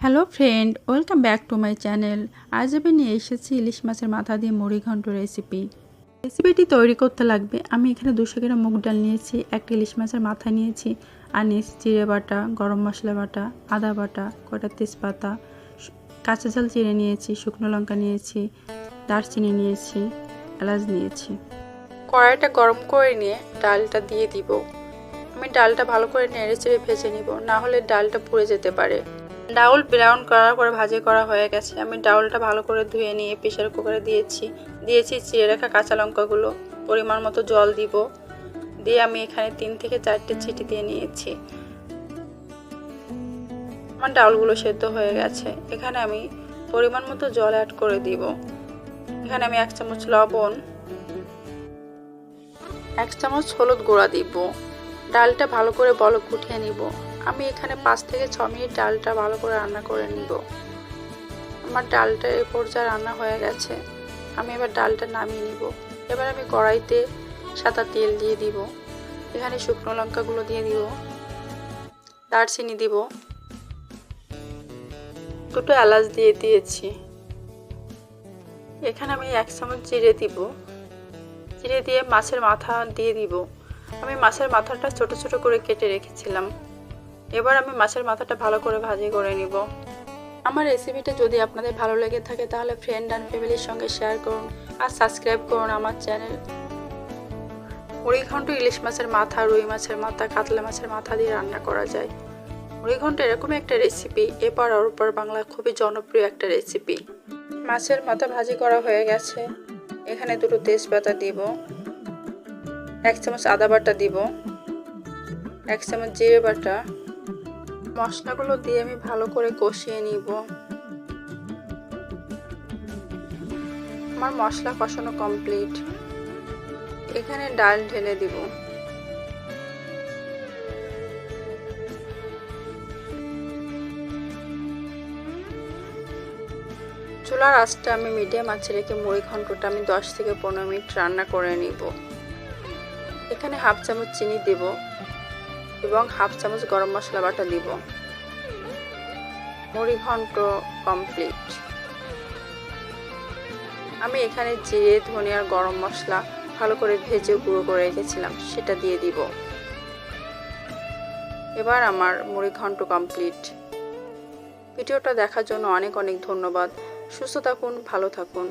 Hello friend, welcome back to my channel. আজ আমি নিয়ে এসেছি ইলিশ মাছের মাথা দিয়ে মুড়ি ঘন্ট রেসিপিটি তৈরি করতে লাগবে। আমি এখানে 200 গ্রাম মুগ ডাল নিয়েছি, একটা ইলিশ মাছের মাথা নিয়েছি, আর নিয়েছি জিরে বাটা, গরম মশলা বাটা, আদা বাটা, কয়টা তেজপাতা, কাঁচা ঝাল চিড়ে নিয়েছি, শুকনো লঙ্কা নিয়েছি, দারচিনি নিয়েছি, এলাচ নিয়েছি। কড়াইটা গরম করে নিয়ে ডালটা দিয়ে দিব। আমি ডালটা ভালো করে নেড়ে চেড়ে ভেজে নিব, না হলে ডালটা পুড়ে যেতে পারে। ডাউল ব্রাউন করার পরে ভাজি করা হয়ে গেছে। আমি ডাউলটা ভালো করে ধুয়ে নিয়ে প্রেসার কুকারে দিয়েছি চিড়ে রাখা কাঁচা লঙ্কাগুলো, পরিমাণ মতো জল দিব, দিয়ে আমি এখানে 3 থেকে 4টে সিটি দিয়ে নিয়েছি। আমার ডাউলগুলো সেদ্ধ হয়ে গেছে। এখানে আমি পরিমাণ মতো জল অ্যাড করে দিব। এখানে আমি 1 চামচ লবণ, 1 চামচ হলুদ গুঁড়া দিব। ডালটা ভালো করে বলক উঠিয়ে নিব। আমি এখানে 5 থেকে 6 মিনিট ডালটা ভালো করে রান্না করে নিব। আমার ডালটা এই পর্যায়ে রান্না হয়ে গেছে। আমি এবার ডালটা নামিয়ে নিব। এবার আমি কড়াইতে সাদা তেল দিয়ে দিব। এখানে শুকনো লঙ্কাগুলো দিয়ে দিব, দারচিনি দিব, 2টো এলাচ দিয়ে দিয়েছি। এখানে আমি 1 চামচ জিরে দিব। জিরে দিয়ে মাছের মাথা দিয়ে দিব। আমি মাছের মাথাটা ছোট ছোট করে কেটে রেখেছিলাম। এবার আমি মাছের মাথাটা ভালো করে ভাজি করে নিব। আমার রেসিপিটা যদি আপনাদের ভালো লেগে থাকে তাহলে ফ্রেন্ড অ্যান্ড ফ্যামিলির সঙ্গে শেয়ার করুন আর সাবস্ক্রাইব করুন আমার চ্যানেল। মুড়ি ঘন্ট ইলিশ মাছের মাথা, রুই মাছের মাথা, কাতলা মাছের মাথা দিয়ে রান্না করা যায়। মুড়ি ঘন্ট এরকম একটা রেসিপি, এপার আর ওপার বাংলা খুবই জনপ্রিয় একটা রেসিপি। মাছের মাথা ভাজি করা হয়ে গেছে। এখানে 2টো তেজপাতা দিব, 1 চামচ আদা বাটা দিব, 1 চামচ জিরে বাটা। মশলাগুলো দিয়ে আমি ভালো করে কষিয়ে নিব। আমার মশলা কষানো কমপ্লিট। এখানে ডাল ঢেলে দিব। চুলার আঁচটা আমি মিডিয়াম আঁচে রেখে মুড়ি ঘন্টটা আমি 10 থেকে 15 মিনিট রান্না করে নিব। এখানে 1/2 চামচ চিনি দেব এবং 1/2 চামচ গরম মশলা বাটা দিব। মুড়ি ঘন্ট কমপ্লিট। আমি এখানে জিরে, ধনিয়া আর গরম মশলা ভালো করে ভেজে গুঁড়ো করে রেখেছিলাম, সেটা দিয়ে দিব। এবার আমার মুড়ি ঘন্ট কমপ্লিট। ভিডিওটা দেখার জন্য অনেক অনেক ধন্যবাদ। সুস্থ থাকুন, ভালো থাকুন।